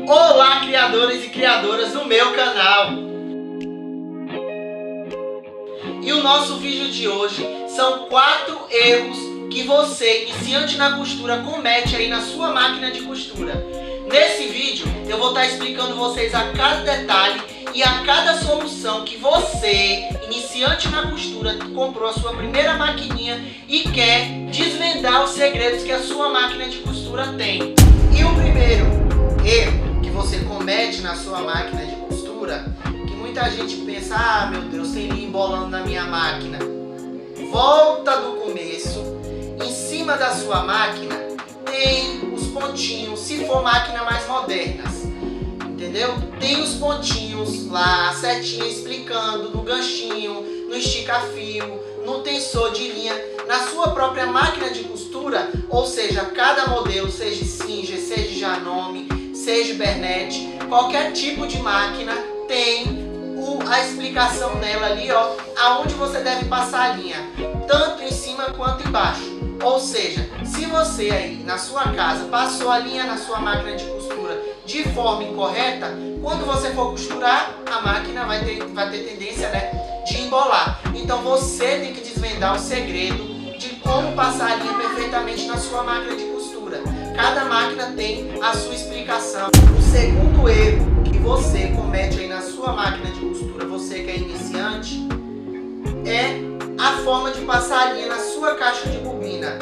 Olá, criadores e criadoras do meu canal! E o nosso vídeo de hoje são 4 erros que você, iniciante na costura, comete aí na sua máquina de costura. Nesse vídeo eu vou estar explicando vocês a cada detalhe e a cada solução que você, iniciante na costura, comprou a sua primeira maquininha e quer desvendar os segredos que a sua máquina de costura tem. E o primeiro erro que você comete na sua máquina de costura, que muita gente pensa, ah meu Deus, tem linha embolando na minha máquina. Volta do começo, em cima da sua máquina tem os pontinhos, se for máquina mais modernas, entendeu? Tem os pontinhos lá, a setinha explicando no ganchinho, no estica-fio, no tensor de linha, na sua própria máquina de costura, ou seja, cada modelo, seja Singer, seja Janome, seja Bernete, qualquer tipo de máquina tem a explicação nela ali, ó, aonde você deve passar a linha, tanto em cima quanto embaixo. Ou seja, se você aí na sua casa passou a linha na sua máquina de costura de forma incorreta, quando você for costurar, a máquina vai ter tendência, né, de embolar. Então você tem que desvendar o segredo de como passar a linha perfeitamente na sua máquina de costura. Cada máquina tem a sua explicação. O segundo erro que você comete aí na sua máquina de costura, você que é iniciante, é a forma de passar a linha na sua caixa de bobina,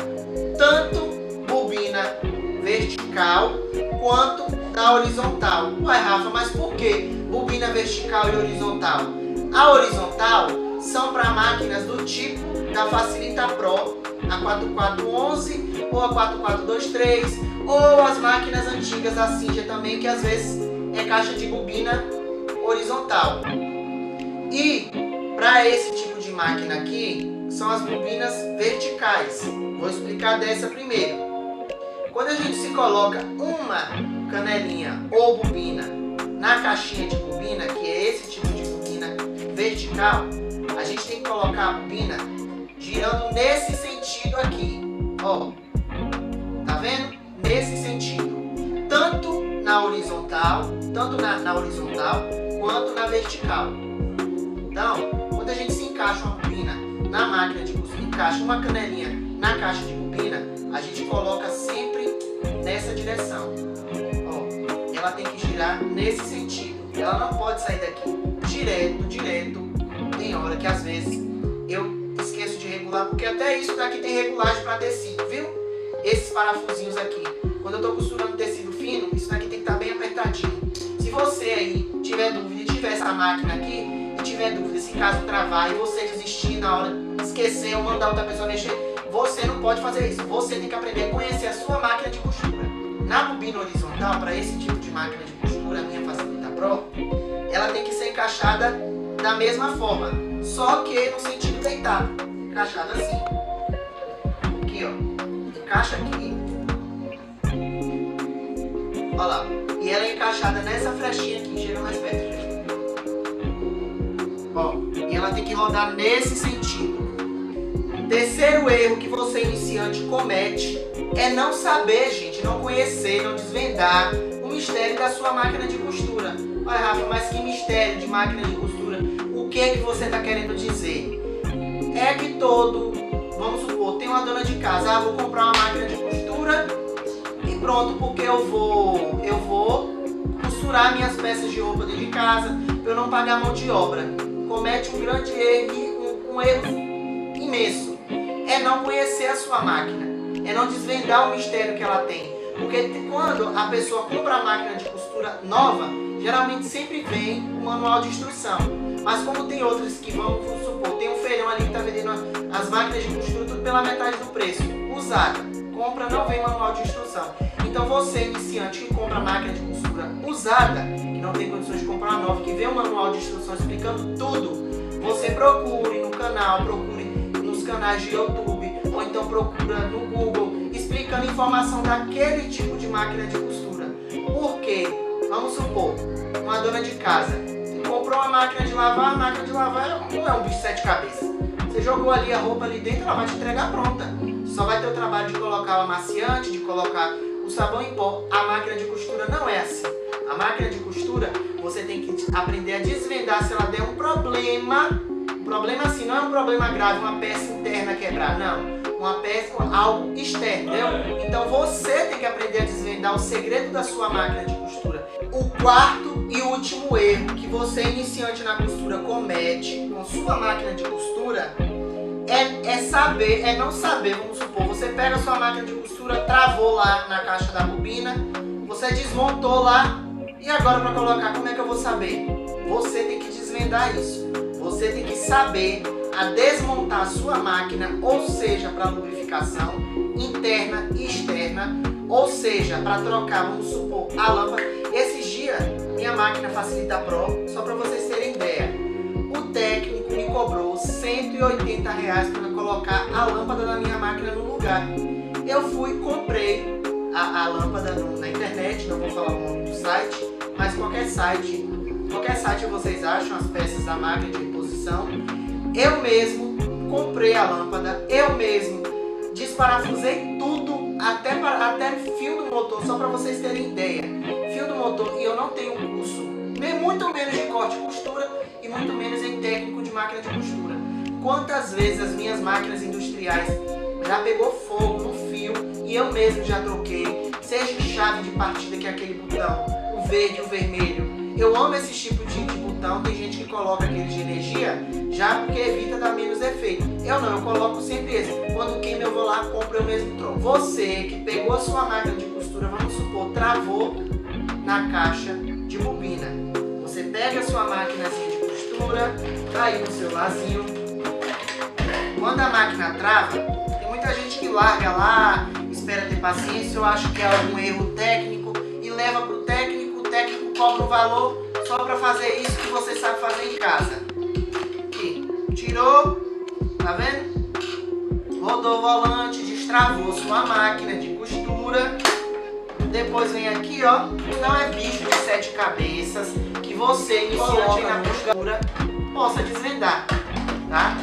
tanto bobina vertical quanto na horizontal. Ué, Rafa, mas por que bobina vertical e horizontal? A horizontal são para máquinas do tipo da Facilita Pro, a 4411 ou a 4423, ou as máquinas antigas da Singer também, que às vezes é caixa de bobina horizontal. E para esse tipo de máquina aqui, são as bobinas verticais. Vou explicar dessa primeiro. Quando a gente se coloca uma canelinha ou bobina na caixinha de bobina, que é esse tipo de bobina vertical, a gente tem que colocar a bobina girando nesse sentido aqui, ó. Tá vendo? Nesse sentido. Tanto na horizontal, na horizontal quanto na vertical. Então, quando a gente se encaixa uma bobina na máquina de costura, encaixa uma canelinha na caixa de bobina, a gente coloca sempre nessa direção. Ó, ela tem que girar nesse sentido. Ela não pode sair daqui direto. Tem hora que às vezes eu esqueço de regular, porque até isso daqui tem regulagem para tecido, viu? Esses parafusinhos aqui. Quando eu estou costurando tecido fino, isso daqui tem que estar bem apertadinho. Se você aí tiver dúvida e tiver essa máquina aqui, e tiver dúvida, se caso travar e você desistir na hora, esquecer ou mandar outra pessoa mexer, você não pode fazer isso. Você tem que aprender a conhecer a sua máquina de costura. Na bobina horizontal, para esse tipo de máquina de costura, a minha Facilita Pro, ela tem que ser encaixada da mesma forma, só que no sentido deitado, encaixada assim. Aqui, ó, encaixa aqui. Olha lá, e ela é encaixada nessa flechinha aqui, chega mais perto. Ó, e ela tem que rodar nesse sentido. Terceiro erro que você iniciante comete é não saber, gente, não conhecer, não desvendar o mistério da sua máquina de costura. Ai, Rafa, mas que mistério de máquina de costura? O que é que você está querendo dizer? É que vamos supor, tem uma dona de casa, vou comprar uma máquina de costura e pronto, porque eu vou costurar minhas peças de roupa dentro de casa, para eu não pagar mão de obra. Comete um grande erro, um erro imenso. É não conhecer a sua máquina, é não desvendar o mistério que ela tem. Porque quando a pessoa compra a máquina de costura nova, geralmente sempre vem o manual de instrução. Mas como tem outras que vamos supor, tem um feirão ali que está vendendo as máquinas de costura tudo pela metade do preço, usada. Compra, não vem manual de instrução. Então você, iniciante, que compra máquina de costura usada, que não tem condições de comprar uma nova, que vê um manual de instrução explicando tudo, você procure no canal, procure nos canais de YouTube, ou então procura no Google, explicando informação daquele tipo de máquina de costura. Porque, vamos supor, uma dona de casa comprou uma máquina de lavar, a máquina de lavar não é um bicho de 7 cabeças. Você jogou ali a roupa ali dentro, ela vai te entregar pronta. Só vai ter o trabalho de colocar o amaciante, de colocar o sabão em pó. A máquina de costura não é assim. A aprender a desvendar se ela der um problema assim, não é um problema grave, uma peça interna quebrar, não. Uma peça, algo externo, entendeu? Então você tem que aprender a desvendar o segredo da sua máquina de costura. O quarto e último erro que você, iniciante na costura, comete com sua máquina de costura é não saber, vamos supor, você pega a sua máquina de costura, travou lá na caixa da bobina, você desmontou lá, e agora para colocar, como é que eu vou saber? Você tem que desvendar isso. Você tem que saber a desmontar a sua máquina, ou seja, para lubrificação interna e externa, ou seja, para trocar, vamos supor, a lâmpada. Esses dias, minha máquina Facilita Pro, só para vocês terem ideia, o técnico me cobrou R$180 para colocar a lâmpada da minha máquina no lugar. Eu fui e comprei a lâmpada na internet, não vou falar o nome do site, mas qualquer site vocês acham as peças da máquina de reposição. Eu mesmo comprei a lâmpada, eu mesmo desparafusei tudo, até fio do motor, só para vocês terem ideia. Fio do motor, e eu não tenho curso, nem muito menos de corte e costura, e muito menos em técnico de máquina de costura. Quantas vezes as minhas máquinas industriais já pegou fogo no fio e eu mesmo já troquei, seja chave de partida, que é aquele botão, o verde e o vermelho. Eu amo esse tipo de botão, tem gente que coloca aquele de energia, já porque evita dar menos efeito. Eu não, eu coloco sempre esse. Quando queima eu vou lá, compro, eu mesmo troco. Você que pegou a sua máquina de costura, vamos supor, travou na caixa de bobina. Você pega a sua máquina assim de costura, tá aí no celularzinho. Quando a máquina trava, tem muita gente que larga lá, espera ter paciência, eu acho que é algum erro técnico e leva pro técnico. O técnico cobra um valor só para fazer isso que você sabe fazer em casa. Aqui, tirou, tá vendo? Rodou o volante, destravou sua máquina de costura. Depois vem aqui, ó, não é bicho de 7 cabeças que você, iniciante na costura, possa desvendar, tá?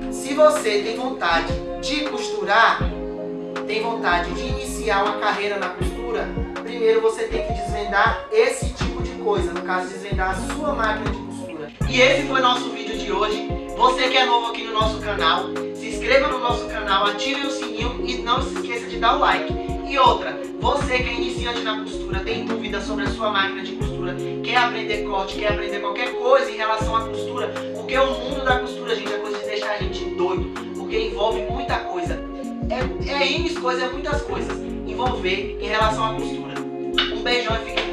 Se você tem vontade de costurar, tem vontade de iniciar uma carreira na costura, primeiro você tem que desvendar esse tipo de coisa, no caso, desvendar a sua máquina de costura. E esse foi o nosso vídeo de hoje. Você que é novo aqui no nosso canal, se inscreva no nosso canal, ative o sininho e não se esqueça de dar o like. E outra, você que é iniciante na costura, tem dúvidas sobre a sua máquina de costura, quer aprender corte, quer aprender qualquer coisa em relação à costura, porque o mundo da costura, gente, é coisa de deixar a gente doido, porque envolve muita coisa. É muitas coisas envolver em relação à costura. Um beijão e fique